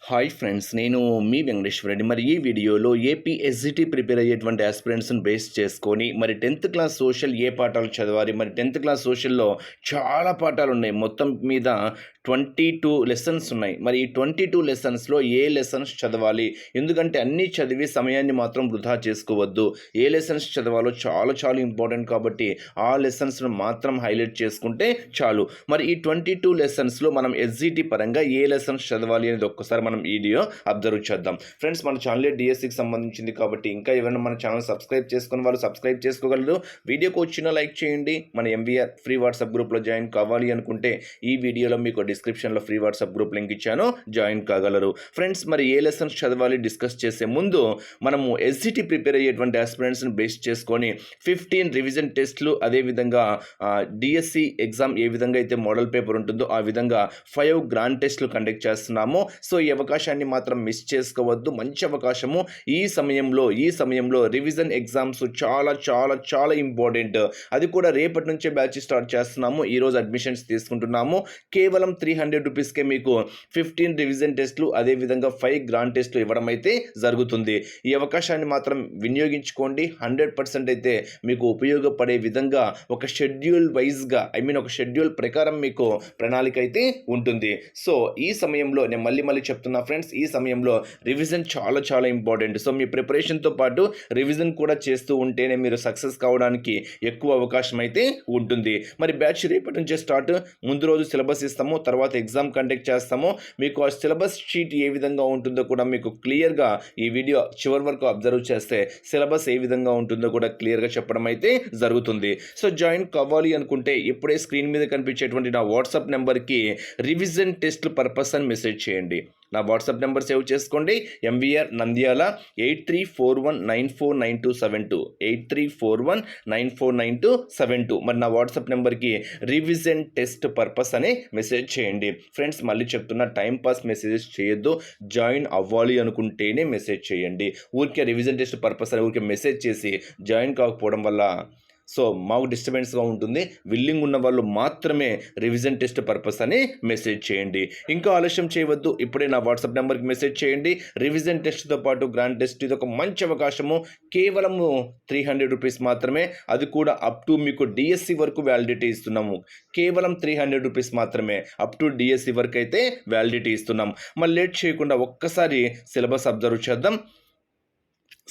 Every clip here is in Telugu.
హాయ్ ఫ్రెండ్స్, నేను మీ వెంకటేశ్వర రెడ్డి. మరి ఈ వీడియోలో ఏపీ ఎస్జిటి ప్రిపేర్ అయ్యేటువంటి ఆస్పిరెంట్స్ని బేస్ చేసుకొని మరి 10th క్లాస్ సోషల్ ఏ పాఠాలు చదవాలి, మరి 10th క్లాస్ సోషల్లో చాలా పాఠాలు ఉన్నాయి. మొత్తం మీద 22 లెసన్స్ ఉన్నాయి. మరి ఈ 22 లెసన్స్లో ఏ లెసన్స్ చదవాలి, ఎందుకంటే అన్నీ చదివి సమయాన్ని మాత్రం వృధా చేసుకోవద్దు. ఏ లెసన్స్ చదవాలో చాలా చాలా ఇంపార్టెంట్ కాబట్టి ఆ లెసన్స్ను మాత్రం హైలైట్ చేసుకుంటే చాలు. మరి ఈ 22 లెసన్స్లో మనం ఎస్జిటి పరంగా ఏ లెసన్స్ చదవాలి అనేది ఒక్కసారి మనం వీడియో అబ్జర్వ్ చేద్దాం. ఫ్రెండ్స్, మన ఛానల్ డిఎస్సికి సంబంధించింది కాబట్టి ఇంకా ఎవరైనా మన ఛానల్ సబ్స్క్రైబ్ చేసుకుని వాళ్ళు సబ్స్క్రైబ్ చేసుకోగలరు. వీడియోకి వచ్చిన లైక్ చేయండి. మన ఎంవీఆర్ ఫ్రీ వాట్సాప్ గ్రూప్లో జాయిన్ కావాలి అనుకుంటే ఈ వీడియోలో మీకు డిస్క్రిప్షన్లో ఫ్రీ వాట్సాప్ గ్రూప్ లింక్ ఇచ్చాను, జాయిన్ కాగలరు. ఫ్రెండ్స్, మరి ఏ లెసన్స్ చదవాలి డిస్కస్ చేసే ముందు మనము ఎస్జిటి ప్రిపేర్ అయ్యేటువంటి ఆస్పిరెంట్స్ని బేస్ చేసుకొని 15 రివిజన్ టెస్ట్లు, అదేవిధంగా డిఎస్సి ఎగ్జామ్ ఏ విధంగా అయితే మోడల్ పేపర్ ఉంటుందో ఆ విధంగా 5 గ్రాండ్ టెస్ట్లు కండక్ట్ చేస్తున్నాము. సో ఈ అవకాశాన్ని మాత్రం మిస్ చేసుకోవద్దు. మంచి అవకాశము. ఈ సమయంలో రివిజన్ ఎగ్జామ్స్ చాలా చాలా చాలా ఇంపార్టెంట్. అది కూడా రేపటి నుంచే బ్యాచ్ స్టార్ట్ చేస్తున్నాము. ఈరోజు అడ్మిషన్స్ తీసుకుంటున్నాము. కేవలం 300 రూపీస్కే మీకు 15 రివిజన్ టెస్ట్లు, అదేవిధంగా 5 గ్రాండ్ టెస్ట్లు ఇవ్వడం అయితే జరుగుతుంది. ఈ అవకాశాన్ని మాత్రం వినియోగించుకోండి. 100% అయితే మీకు ఉపయోగపడే విధంగా ఒక షెడ్యూల్ వైజ్గా ఒక షెడ్యూల్ ప్రకారం మీకు ప్రణాళిక అయితే ఉంటుంది. సో ఈ సమయంలో నేను మళ్ళీ చెప్తున్నా ఫ్రెండ్స్, ఈ సమయంలో రివిజన్ చాలా చాలా ఇంపార్టెంట్. సో మీ ప్రిపరేషన్తో పాటు రివిజన్ కూడా చేస్తూ ఉంటేనే మీరు సక్సెస్ కావడానికి ఎక్కువ అవకాశం అయితే ఉంటుంది. మరి బ్యాచ్ రేపటి నుంచే స్టార్ట్. ముందు రోజు సిలబస్ ఇస్తాము, తర్వాత ఎగ్జామ్ కండక్ట్ చేస్తాము. మీకు ఆ సిలబస్ షీట్ ఏ విధంగా ఉంటుందో కూడా మీకు క్లియర్గా ఈ వీడియో చివరి వరకు అబ్జర్వ్ చేస్తే సిలబస్ ఏ విధంగా ఉంటుందో కూడా క్లియర్గా చెప్పడం అయితే జరుగుతుంది. సో జాయిన్ కావాలి అనుకుంటే ఇప్పుడే స్క్రీన్ మీద కనిపించేటువంటి నా వాట్సాప్ నెంబర్కి రివిజన్ టెస్ట్ పర్పస్ అని మెసేజ్ చేయండి. నా వాట్సాప్ నెంబర్ సేవ్ చేసుకోండి. ఎంవీఆర్ నంద్యాల 8341949272 8341949272. మరి నా వాట్సాప్ నెంబర్కి రివిజన్ టెస్ట్ పర్పస్ అని మెసేజ్ చేయండి. ఫ్రెండ్స్, మళ్ళీ చెప్తున్నా, టైం పాస్ మెసేజెస్ చేయొద్దు. జాయిన్ అవ్వాలి అనుకుంటేనే మెసేజ్ చేయండి. ఊరికే రివిజన్ టెస్ట్ పర్పస్ అని ఊరికే మెసేజ్ చేసి జాయిన్ కాకపోవడం వల్ల సో మాకు డిస్టర్బెన్స్గా ఉంటుంది. విల్లింగ్ ఉన్న వాళ్ళు మాత్రమే రివిజన్ టెస్ట్ పర్పస్ అని మెసేజ్ చేయండి. ఇంకా ఆలస్యం చేయవద్దు, ఇప్పుడే నా వాట్సాప్ నెంబర్కి మెసేజ్ చేయండి. రివిజన్ టెస్ట్తో పాటు గ్రాండ్ టెస్ట్, ఇది ఒక మంచి అవకాశము. కేవలము 300 రూపీస్ మాత్రమే, అది కూడా అప్ టు మీకు డిఎస్సి వరకు వ్యాలిడిటీ ఇస్తున్నాము. కేవలం 300 రూపీస్ మాత్రమే, అప్ టు డిఎస్సి వరకు అయితే వ్యాలిడిటీ ఇస్తున్నాం. మరి లేట్ చేయకుండా ఒక్కసారి సిలబస్ అబ్జర్వ్ చేద్దాం.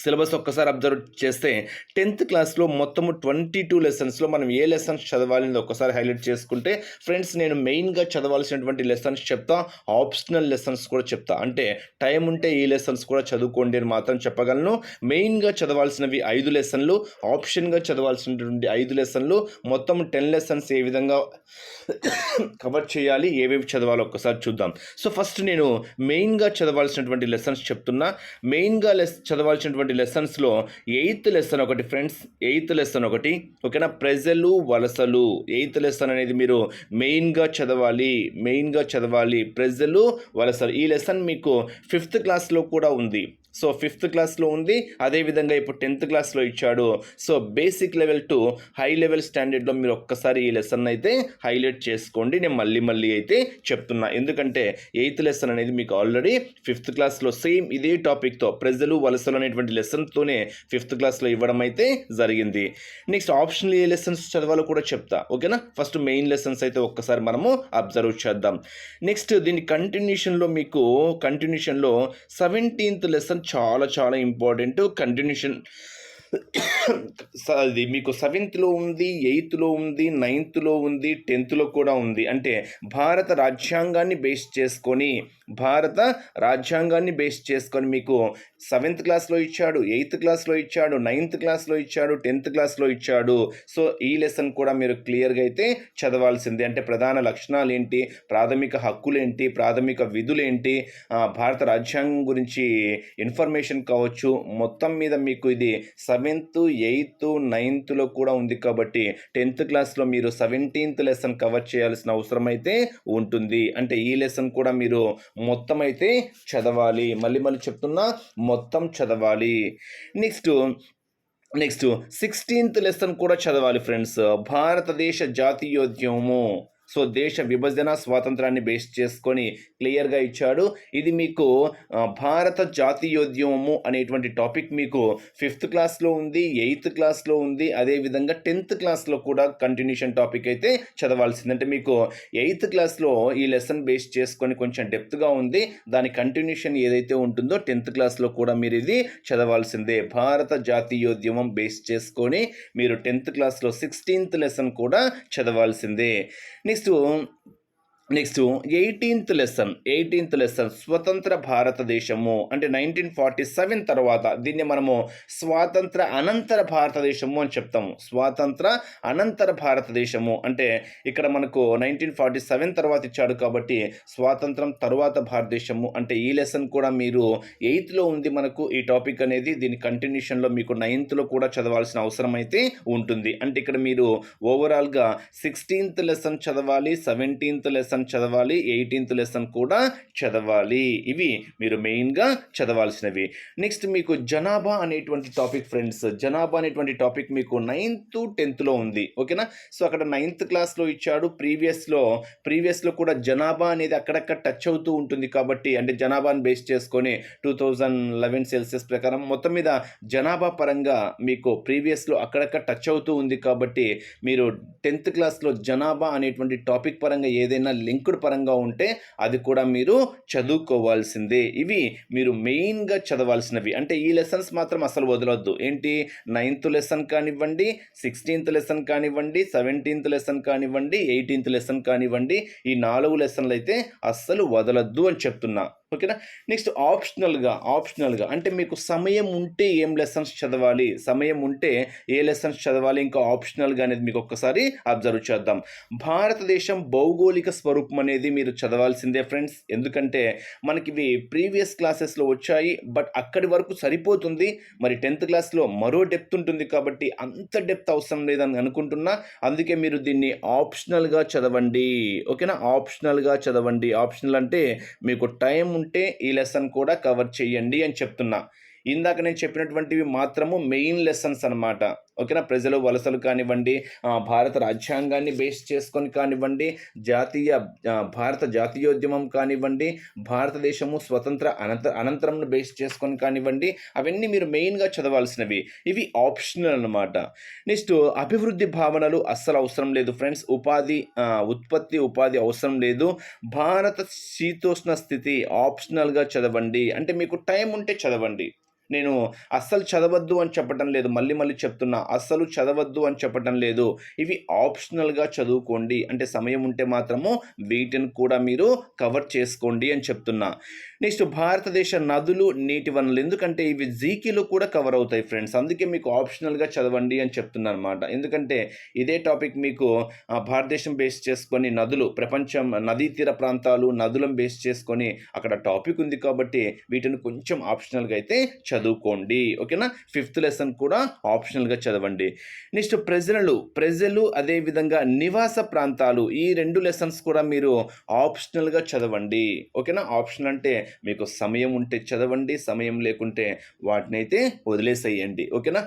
సిలబస్ ఒక్కసారి అబ్జర్వ్ చేస్తే 10th క్లాస్లో మొత్తము 22 లెసన్స్లో మనం ఏ లెసన్స్ చదవాలని ఒక్కసారి హైలైట్ చేసుకుంటే ఫ్రెండ్స్, నేను మెయిన్గా చదవాల్సినటువంటి లెసన్స్ చెప్తా, ఆప్షనల్ లెసన్స్ కూడా చెప్తా. అంటే టైం ఉంటే ఈ లెసన్స్ కూడా చదువుకోండి అని మాత్రం చెప్పగలను. మెయిన్గా చదవాల్సినవి 5 లెసన్లు, ఆప్షన్గా చదవాల్సినటువంటి 5 లెసన్లు, మొత్తం 10 లెసన్స్ ఏ విధంగా కవర్ చేయాలి, ఏవేవి చదవాలో ఒక్కసారి చూద్దాం. సో ఫస్ట్ నేను మెయిన్గా చదవాల్సినటువంటి లెసన్స్ చెప్తున్నా. మెయిన్గా చదవాల్సినటువంటి లెసన్స్లో 8th లెసన్ ఒకటి ఫ్రెండ్స్, 8th లెసన్ ఒకటి, ఓకేనా. ప్రజలు వలసలు 8th లెసన్ అనేది మీరు మెయిన్గా చదవాలి. ప్రజలు వలసలు ఈ లెసన్ మీకు 5th క్లాస్లో కూడా ఉంది. సో 5th క్లాస్లో ఉంది, అదేవిధంగా ఇప్పుడు 10th క్లాస్లో ఇచ్చాడు. So basic level to high level స్టాండర్డ్లో మీరు ఒక్కసారి ఈ లెసన్ అయితే హైలైట్ చేసుకోండి. నేను మళ్ళీ అయితే చెప్తున్నా, ఎందుకంటే 8th లెసన్ అనేది మీకు ఆల్రెడీ 5th క్లాస్లో సేమ్ ఇదే టాపిక్తో ప్రజలు వలసలు అనేటువంటి లెసన్తోనే 5th క్లాస్లో ఇవ్వడం అయితే జరిగింది. నెక్స్ట్ ఆప్షనల్ ఏ లెసన్స్ చదవాలో కూడా చెప్తా, ఓకేనా. ఫస్ట్ మెయిన్ లెసన్స్ అయితే ఒక్కసారి మనము అబ్జర్వ్ చేద్దాం. నెక్స్ట్ దీని కంటిన్యూషన్లో 17th లెసన్ చాలా చాలా ఇంపార్టెంట్. కంటిన్యూషన్ అది మీకు 7th ఉంది, 8th ఉంది, 9th ఉంది, 10th కూడా ఉంది. అంటే భారత రాజ్యాంగాన్ని బేస్ చేసుకొని మీకు 7th క్లాస్లో ఇచ్చాడు, 8th క్లాస్లో ఇచ్చాడు, 9th క్లాస్లో ఇచ్చాడు, 10th క్లాస్లో ఇచ్చాడు. సో ఈ లెసన్ కూడా మీరు క్లియర్గా అయితే చదవాల్సిందే. అంటే ప్రధాన లక్షణాలు ఏంటి, ప్రాథమిక హక్కులు ఏంటి, ప్రాథమిక విధులు ఏంటి, భారత రాజ్యాంగం గురించి ఇన్ఫర్మేషన్ కావచ్చు, మొత్తం మీద మీకు ఇది 7th, 8th, 9th కూడా ఉంది. కాబట్టి 10th క్లాస్లో మీరు 17th లెసన్ కవర్ చేయాల్సిన అవసరం అయితే ఉంటుంది. అంటే ఈ లెసన్ కూడా మీరు మొత్తం అయితే చదవాలి. మళ్ళీ చెప్తున్నా, మొత్తం చదవాలి. నెక్స్ట్ 16th లెసన్ కూడా చదవాలి ఫ్రెండ్స్. భారతదేశ జాతీయోద్యమము సో దేశ విభజన స్వాతంత్రాన్ని బేస్ చేసుకొని క్లియర్గా ఇచ్చాడు. ఇది మీకు భారత జాతీయోద్యమము అనేటువంటి టాపిక్ మీకు 5th క్లాస్లో ఉంది, 8th క్లాస్లో ఉంది, అదేవిధంగా 10th క్లాస్లో కూడా కంటిన్యూషన్ టాపిక్ అయితే చదవాల్సింది. అంటే మీకు 8th క్లాస్లో ఈ లెసన్ బేస్ చేసుకొని కొంచెం డెప్త్గా ఉంది. దాని కంటిన్యూషన్ ఏదైతే ఉంటుందో 10th క్లాస్లో కూడా మీరు ఇది చదవాల్సిందే. భారత జాతీయోద్యమం బేస్ చేసుకొని మీరు 10th క్లాస్లో 16th లెసన్ కూడా చదవాల్సిందే. నెక్స్ట్ 18th లెసన్ స్వతంత్ర భారతదేశము అంటే 1947 తర్వాత దీన్ని మనము స్వాతంత్ర అనంతర భారతదేశము అని చెప్తాము. స్వాతంత్ర అనంతర భారతదేశము అంటే ఇక్కడ మనకు 1947 తర్వాత ఇచ్చాడు కాబట్టి స్వాతంత్రం తరువాత భారతదేశము అంటే ఈ లెసన్ కూడా మీరు 8thలో ఉంది మనకు ఈ టాపిక్ అనేది. దీని కంటిన్యూషన్లో మీకు 9thలో కూడా చదవాల్సిన అవసరం అయితే ఉంటుంది. అంటే ఇక్కడ మీరు ఓవరాల్గా 16th లెసన్ చదవాలి, 17th లెసన్ చదవాలి, 18th లెసన్ కూడా చదవాలి. ఇవి మీరు మెయిన్గా చదవాల్సినవి. నెక్స్ట్ మీకు జనాభా అనేటువంటి టాపిక్ ఫ్రెండ్స్. జనాభా అనేటువంటి టాపిక్ మీకు 9th 10thలో ఉంది. ఓకేనా? సో అక్కడ 9th క్లాస్లో ఇచ్చాడు. ప్రీవియస్లో కూడా జనాభా అనేది అక్కడక్కడ టచ్ అవుతూ ఉంటుంది కాబట్టి అంటే జనాభాను బేస్ చేసుకొని 2011 సెల్సియస్ ప్రకారం మొత్తం మీద జనాభా పరంగా మీకు ప్రీవియస్లో అక్కడక్కడ టచ్ అవుతూ ఉంది కాబట్టి మీరు 10th క్లాస్లో జనాభా అనేటువంటి టాపిక్ పరంగా ఏదైనా లింక్డ్ పరంగా ఉంటే అది కూడా మీరు చదువుకోవాల్సిందే. ఇవి మీరు మెయిన్గా చదవాల్సినవి. అంటే ఈ లెసన్స్ మాత్రం అసలు వదలొద్దు. ఏంటి 9th లెసన్ కానివ్వండి, 16th లెసన్ కానివ్వండి, 17th లెసన్ కానివ్వండి, 18th లెసన్ కానివ్వండి, ఈ 4 లెసన్లు అయితే అస్సలు వదలొద్దు అని చెప్తున్నా. ఓకేనా? నెక్స్ట్ ఆప్షనల్గా అంటే మీకు సమయం ఉంటే ఏం లెసన్స్ చదవాలి, సమయం ఉంటే ఏ లెసన్స్ చదవాలి, ఇంకా ఆప్షనల్గా అనేది మీకు ఒక్కసారి అబ్జర్వ్ చేద్దాం. భారతదేశం భౌగోళిక స్వరూపం అనేది మీరు చదవాల్సిందే ఫ్రెండ్స్. ఎందుకంటే మనకి ఇవి ప్రీవియస్ క్లాసెస్లో వచ్చాయి, బట్ అక్కడి వరకు సరిపోతుంది. మరి 10th క్లాస్లో మరో డెప్త్ ఉంటుంది కాబట్టి అంత డెప్త్ అవసరం లేదని అనుకుంటున్నా. అందుకే మీరు దీన్ని ఆప్షనల్గా చదవండి. ఓకేనా? ఆప్షనల్గా చదవండి. ఆప్షనల్ అంటే మీకు టైం ఉంటే ఈ లెసన్ కూడా కవర్ చేయండి అని చెప్తున్నా. ఇందాక నేను చెప్పినటువంటివి మాత్రము మెయిన్ లెసన్స్ అనమాట. ఓకేనా? ప్రజలు వలసలు కానివ్వండి, భారత రాజ్యాంగాన్ని బేస్ చేసుకొని కానివ్వండి, భారత జాతీయోద్యమం కానివ్వండి, భారతదేశము స్వతంత్ర అనంతరం బేస్ చేసుకొని కానివ్వండి, అవన్నీ మీరు మెయిన్గా చదవాల్సినవి. ఇవి ఆప్షనల్ అనమాట. నెక్స్ట్ అభివృద్ధి భావనలు అస్సలు అవసరం లేదు ఫ్రెండ్స్. ఉపాధి అవసరం లేదు. భారత శీతోష్ణ స్థితి ఆప్షనల్గా చదవండి. అంటే మీకు టైం ఉంటే చదవండి. నేను అస్సలు చదవద్దు అని చెప్పటం లేదు, మళ్ళీ చెప్తున్నా, అస్సలు చదవద్దు అని చెప్పటం లేదు. ఇవి ఆప్షనల్గా చదువుకోండి. అంటే సమయం ఉంటే మాత్రము వీటిని కూడా మీరు కవర్ చేసుకోండి అని చెప్తున్నా. నెక్స్ట్ భారతదేశ నదులు, నీటి వనరులు. ఎందుకంటే ఇవి జీకేలో కూడా కవర్ అవుతాయి ఫ్రెండ్స్. అందుకే మీకు ఆప్షనల్గా చదవండి అని చెప్తున్నాను అనమాట. ఎందుకంటే ఇదే టాపిక్ మీకు భారతదేశం బేస్ చేసుకొని నదులు, ప్రపంచం నదీ తీర ప్రాంతాలు, నదులను బేస్ చేసుకొని అక్కడ టాపిక్ ఉంది కాబట్టి వీటిని కొంచెం ఆప్షనల్గా అయితే చదువుకోండి. ఓకేనా? 5th లెసన్ కూడా ఆప్షనల్గా చదవండి. నెక్స్ట్ ప్రజలు అదేవిధంగా నివాస ప్రాంతాలు, ఈ 2 లెసన్స్ కూడా మీరు ఆప్షనల్గా చదవండి. ఓకేనా? ఆప్షన్ అంటే మీకు సమయం ఉంటే చదవండి, సమయం లేకుంటే వాటినైతే వదిలేసేయండి. ఓకేనా?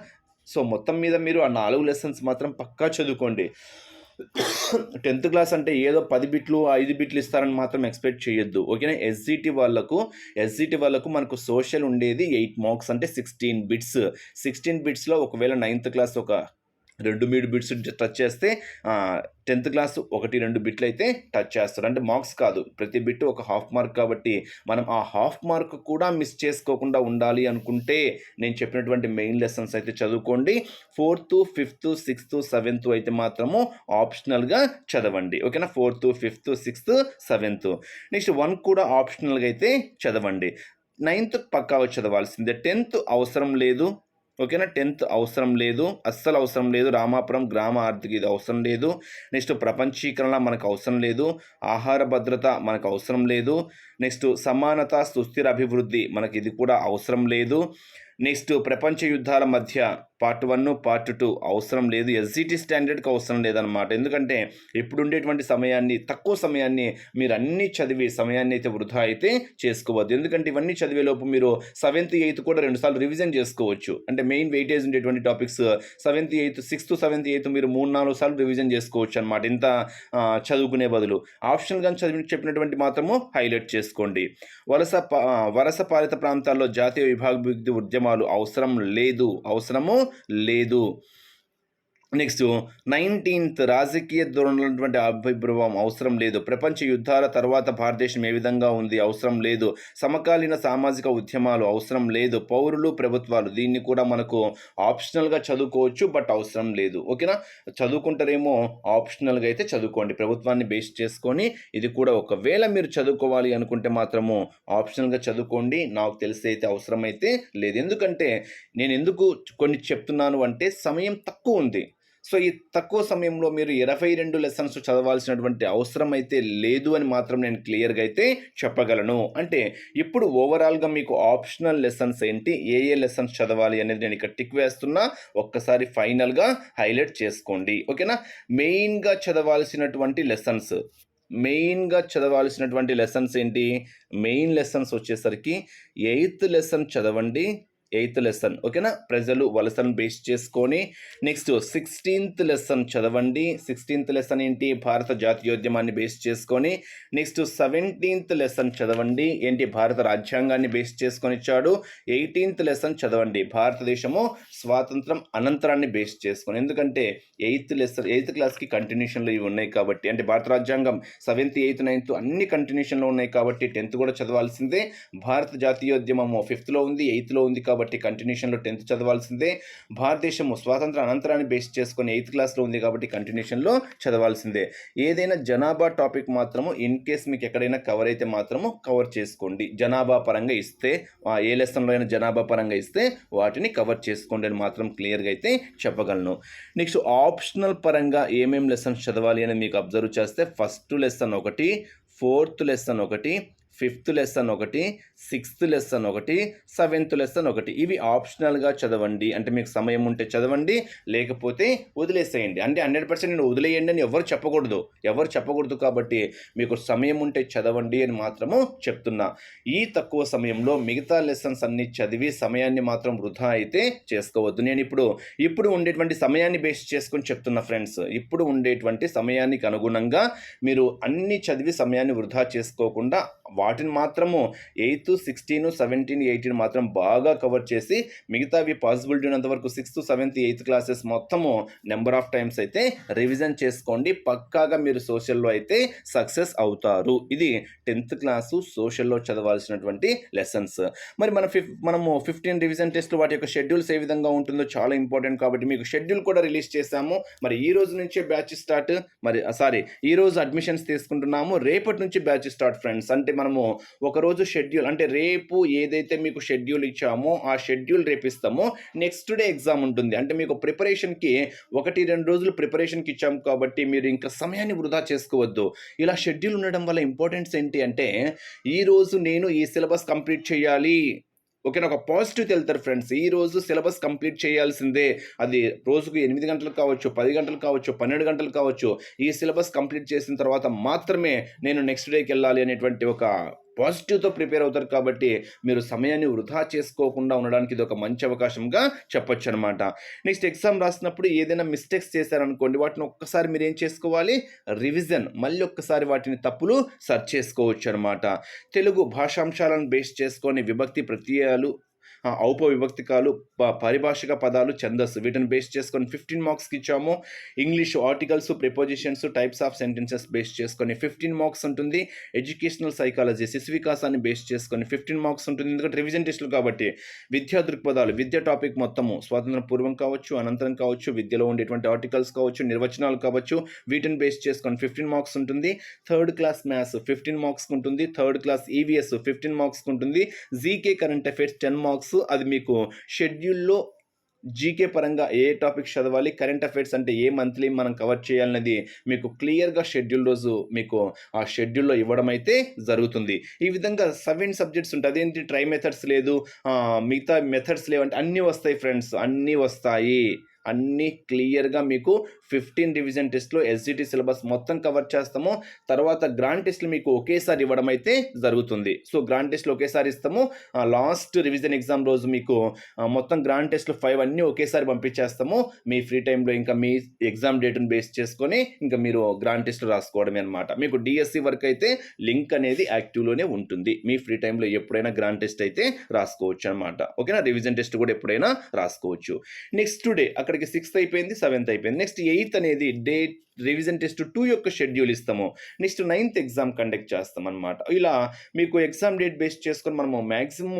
సో మొత్తం మీద మీరు ఆ 4 లెసన్స్ మాత్రం పక్కా చదువుకోండి. 10th క్లాస్ అంటే ఏదో 10 బిట్లు 5 బిట్లు ఇస్తారని మాత్రం ఎక్స్పెక్ట్ చేయొద్దు. ఓకేనా? ఎస్జిటి వాళ్ళకు మనకు సోషల్ ఉండేది 8 మార్క్స్ అంటే 16 బిట్స్లో ఒకవేళ 9th క్లాస్ ఒక 2-3 బిట్స్ టచ్ చేస్తే 10th క్లాస్ 1-2 బిట్లు అయితే టచ్ చేస్తారు. అంటే మార్క్స్ కాదు, ప్రతి బిట్ ఒక హాఫ్ మార్క్ కాబట్టి మనం ఆ హాఫ్ మార్క్ కూడా మిస్ చేసుకోకుండా ఉండాలి అనుకుంటే నేను చెప్పినటువంటి మెయిన్ లెసన్స్ అయితే చదువుకోండి. 4th 5th 6th 7th అయితే మాత్రము ఆప్షనల్గా చదవండి. ఓకేనా? 4th 5th 6th 7th. Next 1 కూడా ఆప్షనల్గా అయితే చదవండి. 9th పక్కాగా చదవాల్సిందే. 10th అవసరం లేదు. ఓకేనా? 10th అవసరం లేదు, అస్సలు అవసరం లేదు. రామాపురం గ్రామ ఆర్థిక ఇది అవసరం లేదు. నెక్స్ట్ ప్రపంచీకరణ మనకు అవసరం లేదు. ఆహార భద్రత మనకు అవసరం లేదు. నెక్స్ట్ సమానత సుస్థిర అభివృద్ధి మనకి ఇది కూడా అవసరం లేదు. నెక్స్ట్ ప్రపంచ యుద్ధాల మధ్య పార్ట్ 1 పార్ట్ 2 అవసరం లేదు. ఎస్జిటి స్టాండర్డ్కి అవసరం లేదనమాట. ఎందుకంటే ఇప్పుడు ఉండేటువంటి సమయాన్ని, తక్కువ సమయాన్ని మీరు అన్నీ చదివి సమయాన్ని అయితే వృధా అయితే చేసుకోవద్దు. ఎందుకంటే ఇవన్నీ చదివేలోపు మీరు 7th 8th కూడా 2 సార్లు రివిజన్ చేసుకోవచ్చు. అంటే మెయిన్ వెయిటేజ్ ఉండేటువంటి topics 7th 8th 6th 7th 8th మీరు 3-4 సార్లు రివిజన్ చేసుకోవచ్చు అనమాట. ఇంత చదువుకునే బదులు ఆప్షనల్గా చెప్పినటువంటి మాత్రము హైలైట్ చేసుకోండి. వలస పాలిత ప్రాంతాల్లో జాతీయ విభాగాభివృద్ధి ఉద్యమాలు అవసరము లేదు. నెక్స్ట్ 19th రాజకీయ ధోరణులైనటువంటి ఆవిర్భావం అవసరం లేదు. ప్రపంచ యుద్ధాల తర్వాత భారతదేశం ఏ విధంగా ఉంది అవసరం లేదు. సమకాలీన సామాజిక ఉద్యమాలు అవసరం లేదు. పౌరులు ప్రభుత్వాలు దీన్ని కూడా మనకు ఆప్షనల్గా చదువుకోవచ్చు, బట్ అవసరం లేదు. ఓకేనా, చదువుకుంటారేమో ఆప్షనల్గా అయితే చదువుకోండి. ప్రభుత్వాన్ని బేస్ చేసుకొని ఇది కూడా ఒకవేళ మీరు చదువుకోవాలి అనుకుంటే మాత్రము ఆప్షనల్గా చదువుకోండి. నాకు తెలిసి అయితే అవసరమైతే లేదు. ఎందుకంటే నేను ఎందుకు కొన్ని చెప్తున్నాను అంటే సమయం తక్కువ ఉంది. సో ఈ తక్కువ సమయంలో మీరు 22 లెసన్స్ చదవాల్సినటువంటి అవసరం అయితే లేదు అని మాత్రం నేను క్లియర్గా అయితే చెప్పగలను. అంటే ఇప్పుడు ఓవరాల్గా మీకు ఆప్షనల్ లెసన్స్ ఏంటి, ఏ లెసన్స్ చదవాలి అనేది నేను ఇక్కడ టిక్ వేస్తున్నా. ఒక్కసారి ఫైనల్గా హైలైట్ చేసుకోండి. ఓకేనా, మెయిన్గా చదవాల్సినటువంటి లెసన్స్ ఏంటి? మెయిన్ లెసన్స్ వచ్చేసరికి 8th లెసన్ చదవండి. 8th లెసన్ ఓకేనా, ప్రజలు వలసను బేస్ చేసుకొని. నెక్స్ట్ 16th లెసన్ చదవండి. 16th లెసన్ ఏంటి? భారత జాతీయోద్యమాన్ని బేస్ చేసుకొని. నెక్స్ట్ 17th లెసన్ చదవండి. ఏంటి? భారత రాజ్యాంగాన్ని బేస్ చేసుకొని ఇచ్చాడు. 18th లెసన్ చదవండి. భారతదేశము స్వాతంత్రం అనంతరాన్ని బేస్ చేసుకొని. ఎందుకంటే 8th క్లాస్కి కంటిన్యూషన్లో ఇవి ఉన్నాయి కాబట్టి, అంటే భారత రాజ్యాంగం 7th 8th 9th అన్ని కంటిన్యూషన్లో ఉన్నాయి కాబట్టి 10th కూడా చదవాల్సిందే. భారత జాతీయోద్యమము 5th ఉంది, 8th ఉంది కాబట్టి కంటిన్యూషన్లో 10th చదవాల్సిందే. భారతదేశము స్వాతంత్ర అనంతరాన్ని బేస్ చేసుకొని 8th క్లాస్లో ఉంది కాబట్టి కంటిన్యూషన్లో చదవాల్సిందే. ఏదైనా జనాభా టాపిక్ మాత్రము ఇన్ కేస్ మీకు ఎక్కడైనా కవర్ అయితే మాత్రము కవర్ చేసుకోండి. జనాభా పరంగా ఇస్తే, ఏ లెసన్లో అయినా జనాభా పరంగా ఇస్తే వాటిని కవర్ చేసుకోండి అని మాత్రం క్లియర్గా అయితే చెప్పగలను. నెక్స్ట్ ఆప్షనల్ పరంగా ఏమేం లెసన్స్ చదవాలి అని మీకు అబ్జర్వ్ చేస్తే, ఫస్ట్ లెసన్ ఒకటి, 4th లెసన్ ఒకటి, 5th లెసన్ ఒకటి, 6th లెసన్ ఒకటి, 7th లెసన్ ఒకటి. ఇవి ఆప్షనల్గా చదవండి. అంటే మీకు సమయం ఉంటే చదవండి, లేకపోతే వదిలేసేయండి. అంటే 100% నేను వదిలేయండి అని ఎవరు చెప్పకూడదు కాబట్టి మీకు సమయం ఉంటే చదవండి అని మాత్రము చెప్తున్నా. ఈ తక్కువ సమయంలో మిగతా లెసన్స్ అన్ని చదివి సమయాన్ని మాత్రం వృధా అయితే చేసుకోవద్దు. నేను ఇప్పుడు ఉండేటువంటి సమయాన్ని బేస్ చేసుకొని చెప్తున్నా ఫ్రెండ్స్. ఇప్పుడు ఉండేటువంటి సమయానికి అనుగుణంగా మీరు అన్ని చదివి సమయాన్ని వృధా చేసుకోకుండా వాటిని మాత్రము 8th 16 17 18 మాత్రం బాగా కవర్ చేసి, మిగతావి పాసిబిలిటీ ఉన్నంత వరకు 6th 7th 8th క్లాసెస్ మొత్తము నెంబర్ ఆఫ్ టైమ్స్ అయితే రివిజన్ చేసుకోండి. పక్కాగా మీరు సోషల్లో అయితే సక్సెస్ అవుతారు. ఇది 10th క్లాసు సోషల్లో చదవాల్సినటువంటి లెసన్స్. మరి మనము 15 రివిజన్ టెస్ట్లు వాటి యొక్క షెడ్యూల్స్ ఏ విధంగా ఉంటుందో చాలా ఇంపార్టెంట్ కాబట్టి మీకు షెడ్యూల్ కూడా రిలీజ్ చేశాము. మరి ఈ రోజు నుంచే బ్యాచ్ స్టార్ట్, ఈ రోజు అడ్మిషన్స్ తీసుకుంటున్నాము. రేపటి నుంచి బ్యాచ్ స్టార్ట్ ఫ్రెండ్స్. అంటే మనము ఒకరోజు షెడ్యూల్, అంటే రేపు ఏదైతే మీకు షెడ్యూల్ ఇచ్చామో ఆ షెడ్యూల్ రేపు ఇస్తామో, నెక్స్ట్ డే ఎగ్జామ్ ఉంటుంది. అంటే మీకు ప్రిపరేషన్కి 1-2 రోజులు ప్రిపరేషన్కి ఇచ్చాము కాబట్టి మీరు ఇంకా సమయాన్ని వృధా చేసుకోవద్దు. ఇలా షెడ్యూల్ ఉండడం వల్ల ఇంపార్టెన్స్ ఏంటి అంటే, ఈరోజు నేను ఈ సిలబస్ కంప్లీట్ చేయాలి, ఓకేనా, ఒక పాజిటివ్ వెళ్తారు ఫ్రెండ్స్. ఈ రోజు సిలబస్ కంప్లీట్ చేయాల్సిందే. అది రోజుకు 8 గంటలు కావచ్చు, 10 గంటలు కావచ్చు, 12 గంటలు కావచ్చు. ఈ సిలబస్ కంప్లీట్ చేసిన తర్వాత మాత్రమే నేను నెక్స్ట్ డేకి వెళ్ళాలి అనేటువంటి ఒక పాజిటివ్తో ప్రిపేర్ అవుతారు కాబట్టి మీరు సమయాన్ని వృధా చేసుకోకుండా ఉండడానికి ఇది ఒక మంచి అవకాశంగా చెప్పొచ్చు అనమాట. నెక్స్ట్ ఎగ్జామ్ రాసినప్పుడు ఏదైనా మిస్టేక్స్ చేశారనుకోండి, వాటిని ఒక్కసారి మీరు ఏం చేసుకోవాలి? రివిజన్, మళ్ళీ ఒక్కసారి వాటిని తప్పులు సర్చ్ చేసుకోవచ్చు అనమాట. తెలుగు భాషాంశాలను బేస్ చేసుకొని విభక్తి ప్రత్యయాలు, ఔపవిభక్తికాలు, పరిభాషిక పదాలు, ఛందస్సు వీటిని బేస్ చేసుకొని 15 మార్క్స్కి ఇచ్చాము. English articles, prepositions, types of sentences base చేసుకొని 15 మార్క్స్ ఉంటుంది. ఎడ్యుకేషనల్ సైకాలజీ, శిశు వికాసాన్ని బేస్ చేసుకొని 15 మార్క్స్ ఉంటుంది. ఎందుకంటే రివిజన్ టెస్టులు కాబట్టి. విద్యా దృక్పథాలు, విద్య టాపిక్ మొత్తము స్వాతంత్ర పూర్వం కావచ్చు, అనంతరం కావచ్చు, విద్యలో ఉండేటువంటి ఆర్టికల్స్ కావచ్చు, నిర్వచనాలు కావచ్చు, వీటిని బేస్ చేసుకొని 15 మార్క్స్ ఉంటుంది. 3rd క్లాస్ మ్యాథ్స్ 15 మార్క్స్కి ఉంటుంది. 3rd క్లాస్ ఈవీఎస్ 15 మార్క్స్కి ఉంటుంది. GK current affairs 10 marks. అది మీకు షెడ్యూల్లో జీకే పరంగా ఏ టాపిక్స్ చదవాలి, కరెంట్ అఫైర్స్ అంటే ఏ మంత్లీ మనం కవర్ చేయాలనేది మీకు క్లియర్‌గా షెడ్యూల్ రోజు మీకు ఆ షెడ్యూల్‌లో ఇవ్వడం అయితే జరుగుతుంది. ఈ విధంగా 7 సబ్జెక్ట్స్ ఉంటాయి. అదేంటి ట్రై మెథడ్స్ లేదు, మిగతా మెథడ్స్ లేవంటే అన్నీ వస్తాయి ఫ్రెండ్స్. అన్నీ వస్తాయి. అన్నీ క్లియర్‌గా మీకు 15 రివిజన్ టెస్ట్‌లో ఎస్‌జిటి సిలబస్ మొత్తం కవర్ చేస్తాము. తర్వాత గ్రాండ్ టెస్ట్‌లు మీకు ఒకేసారి ఇవ్వడం అయితే జరుగుతుంది. సో, గ్రాండ్ టెస్ట్‌లు ఒకేసారి ఇస్తాము. లాస్ట్ రివిజన్ ఎగ్జామ్ రోజు మీకు మొత్తం గ్రాండ్ టెస్ట్‌లు 5 అన్నీ ఒకేసారి పంపించేస్తాము. మీ ఫ్రీ టైమ్‌లో ఇంకా మీ ఎగ్జామ్ డేట్‌ని బేస్ చేసుకొని ఇంకా మీరు గ్రాండ్ టెస్ట్‌లు రాసుకోవడమే అన్నమాట. మీకు డీఎస్సీ వరకు అయితే లింక్ అనేది యాక్టివ్‌లోనే ఉంటుంది. మీ ఫ్రీ టైమ్‌లో ఎప్పుడైనా గ్రాండ్ టెస్ట్ అయితే రాసుకోవచ్చు అన్నమాట. ఓకేనా? రివిజన్ టెస్ట్ కూడా ఎప్పుడైనా రాసుకోవచ్చు. నెక్స్ట్ డే అక్కడికి 6th అయిపోయింది, 7th అయిపోయింది. నెక్స్ట్ 8th అనేది రివిజన్ టెస్ట్ 2 యొక్క షెడ్యూల్ ఇస్తాము. నెక్స్ట్ 9th ఎగ్జామ్ కండక్ట్ చేస్తామన్నమాట. ఇలా మీకు ఎగ్జామ్ డేట్ బేస్ చేసుకొని మనము మాక్సిమం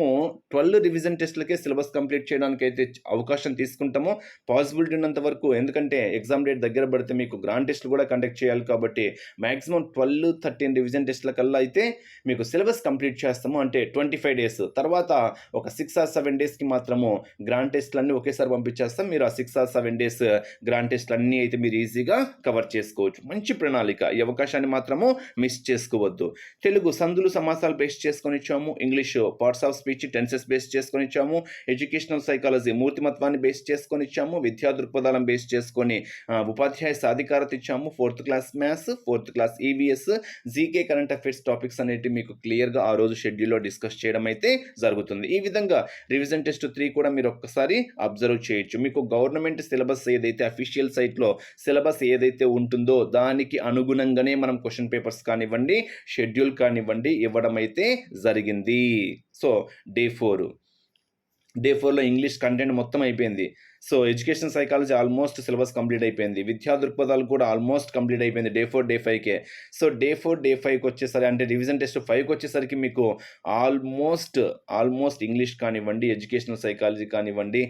12 రివిజన్ టెస్ట్‌లకే సిలబస్ కంప్లీట్ చేయడానికైతే అవకాశం తీసుకుంటాము. పాసిబిలిటీ ఉన్నంత వరకు, ఎందుకంటే ఎగ్జామ్ డేట్ దగ్గర పడితే మీకు గ్రాండ్ టెస్ట్‌లు కూడా కండక్ట్ చేయాలి కాబట్టి మాక్సిమం 12, 13 రివిజన్ టెస్ట్‌ల కల్లా అయితే మీకు సిలబస్ కంప్లీట్ చేస్తాము. అంటే 25 డేస్. తర్వాత ఒక 6 ఆర్ 7 డేస్‌కి మాత్రము గ్రాండ్ టెస్ట్‌లన్నీ ఒకేసారి పంపించేస్తాం. మీరు ఆ 6 ఆర్ 7 డేస్ గ్రాండ్ టెస్ట్‌లన్నీ అయితే మీరు ఈజీగా కవర్ చేసుకోవచ్చు. మంచి ప్రణాళిక. ఈ అవకాశాన్ని మాత్రము మిస్ చేసుకోవద్దు. తెలుగు సందులు సమాసాలు బేస్ చేసుకొని ఇచ్చాము. English parts of speech, tenses base చేసుకొని ఇచ్చాము. ఎడ్యుకేషనల్ సైకాలజీ మూర్తిమత్వాన్ని బేస్ చేసుకొని ఇచ్చాము. విద్యా దృక్పథాలను బేస్ చేసుకొని ఉపాధ్యాయ సాధికారత ఇచ్చాము. 4th class maths, 4th class EVS, GK current affairs topics అనేటివి మీకు క్లియర్‌గా ఆ రోజు షెడ్యూల్‌లో డిస్కస్ చేయడం అయితే జరుగుతుంది. ఈ విధంగా రివిజన్ టెస్ట్ 3 కూడా మీరు ఒక్కసారి అబ్జర్వ్ చేయొచ్చు. మీకు గవర్నమెంట్ సిలబస్ ఏదైతే అఫీషియల్ సైట్‌లో సిలబస్ ఏదైతే ఉంటుందో దానికి అనుగుణంగానే మనం క్వెషన్ పేపర్స్ కానివ్వండి, షెడ్యూల్ కానివ్వండి ఇవ్వడం అయితే జరిగింది. సో, డే 4లో ఇంగ్లీష్ కంటెంట్ మొత్తం అయిపోయింది. So, education psychology almost syllabus complete అయిపోయింది. విద్యా దృక్పథాలు కూడా ఆల్మోస్ట్ కంప్లీట్ అయిపోయింది డే 4, డే 5కే. సో, డే 4, డే 5కి వచ్చేసరికి అంటే రివిజన్ టెస్ట్ 5కి వచ్చేసరికి మీకు ఆల్మోస్ట్ ఇంగ్లీష్ కానివ్వండి, ఎడ్యుకేషనల్ సైకాలజీ కానివ్వండి,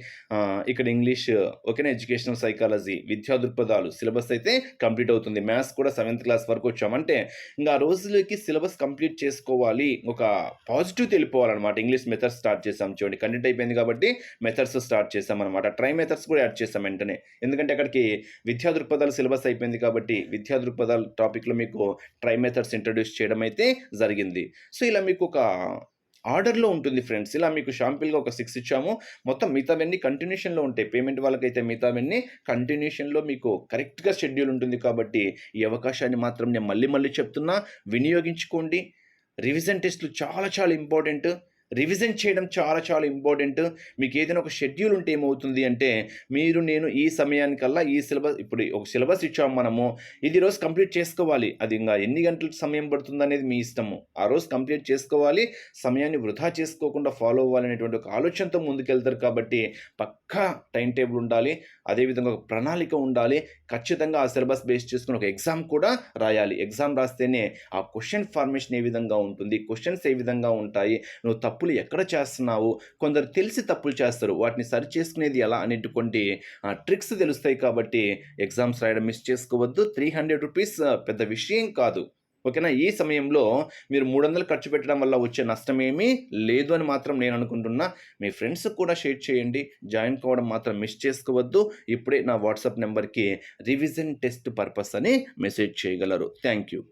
ఇక్కడ ఇంగ్లీష్ ఓకేనా, ఎడ్యుకేషనల్ సైకాలజీ, విద్యా దృక్పథాలు సిలబస్ అయితే కంప్లీట్ అవుతుంది. మ్యాథ్స్ కూడా 7th క్లాస్ వరకు వచ్చాం. అంటే ఇంకా ఆ రోజులకి సిలబస్ కంప్లీట్ చేసుకోవాలి, ఒక పాజిటివ్ తెలిపోవాలన్నమాట. ఇంగ్లీష్ మెథడ్స్ స్టార్ట్ చేసాం చూడండి. కంటెంట్ అయిపోయింది కాబట్టి మెథడ్స్ స్టార్ట్ చేసామన్నమాట. ట్రై మెథడ్స్ కూడా యాడ్ చేసాం వెంటనే. ఎందుకంటే అక్కడికి విద్యా దృక్పథాలు సిలబస్ అయిపోయింది కాబట్టి విద్యా దృక్పథాల టాపిక్‌లో మీకు ట్రై మెథడ్స్ ఇంట్రొడ్యూస్ చేయడం అయితే జరిగింది. సో, ఇలా మీకు ఒక ఆర్డర్‌లో ఉంటుంది ఫ్రెండ్స్. ఇలా మీకు షాంపిల్‌గా ఒక 6 ఇచ్చాము. మొత్తం మిగతావన్నీ కంటిన్యూషన్‌లో ఉంటాయి. పేమెంట్ వాళ్ళకైతే మిగతావన్నీ కంటిన్యూషన్‌లో మీకు కరెక్ట్‌గా షెడ్యూల్ ఉంటుంది కాబట్టి ఈ అవకాశాన్ని మాత్రం నేను మళ్ళీ చెప్తున్నా, వినియోగించుకోండి. రివిజన్ టెస్ట్‌లు చాలా ఇంపార్టెంట్. రివిజన్ చేయడం చాలా ఇంపార్టెంట్. మీకు ఏదైనా ఒక షెడ్యూల్ ఉంటే ఏమవుతుంది అంటే నేను ఈ సమయానికల్లా ఈ సిలబస్, ఇప్పుడు ఒక సిలబస్ ఇచ్చాము మనము, ఇది రోజు కంప్లీట్ చేసుకోవాలి. అది ఇంకా ఎన్ని గంటల సమయం పడుతుందనేది మీ ఇష్టము. ఆ రోజు కంప్లీట్ చేసుకోవాలి. సమయాన్ని వృధా చేసుకోకుండా ఫాలో అవ్వాలనేటువంటి ఒక ఆలోచనతో ముందుకెళ్తారు కాబట్టి పక్కా టైమ్ టేబుల్ ఉండాలి. అదేవిధంగా ఒక ప్రణాళిక ఉండాలి. ఖచ్చితంగా ఆ సిలబస్ బేస్ చేసుకొని ఒక ఎగ్జామ్ కూడా రాయాలి. ఎగ్జామ్ రాస్తేనే ఆ క్వెషన్ ఫార్మేషన్ ఏ విధంగా ఉంటుంది, క్వెషన్స్ ఏ విధంగా ఉంటాయి, నువ్వు తప్పులు ఎక్కడ చేస్తున్నావు, కొందరు తెలిసి తప్పులు చేస్తారు, వాటిని సరి చేసుకునేది ఎలా అనేటువంటి ట్రిక్స్ తెలుస్తాయి కాబట్టి ఎగ్జామ్స్ రాయడం మిస్ చేసుకోవద్దు. 300 రూపీస్ పెద్ద విషయం కాదు. ఓకేనా? ఈ సమయంలో మీరు 300 ఖర్చు పెట్టడం వల్ల వచ్చే నష్టమేమీ లేదు అని మాత్రం నేను అనుకుంటున్నా. మీ ఫ్రెండ్స్‌కి కూడా షేర్ చేయండి. జాయిన్ కావడం మాత్రం మిస్ చేసుకోవద్దు. ఇప్పుడే నా వాట్సాప్ నెంబర్‌కి రివిజన్ టెస్ట్ పర్పస్ అని మెసేజ్ చేయగలరు. Thank you.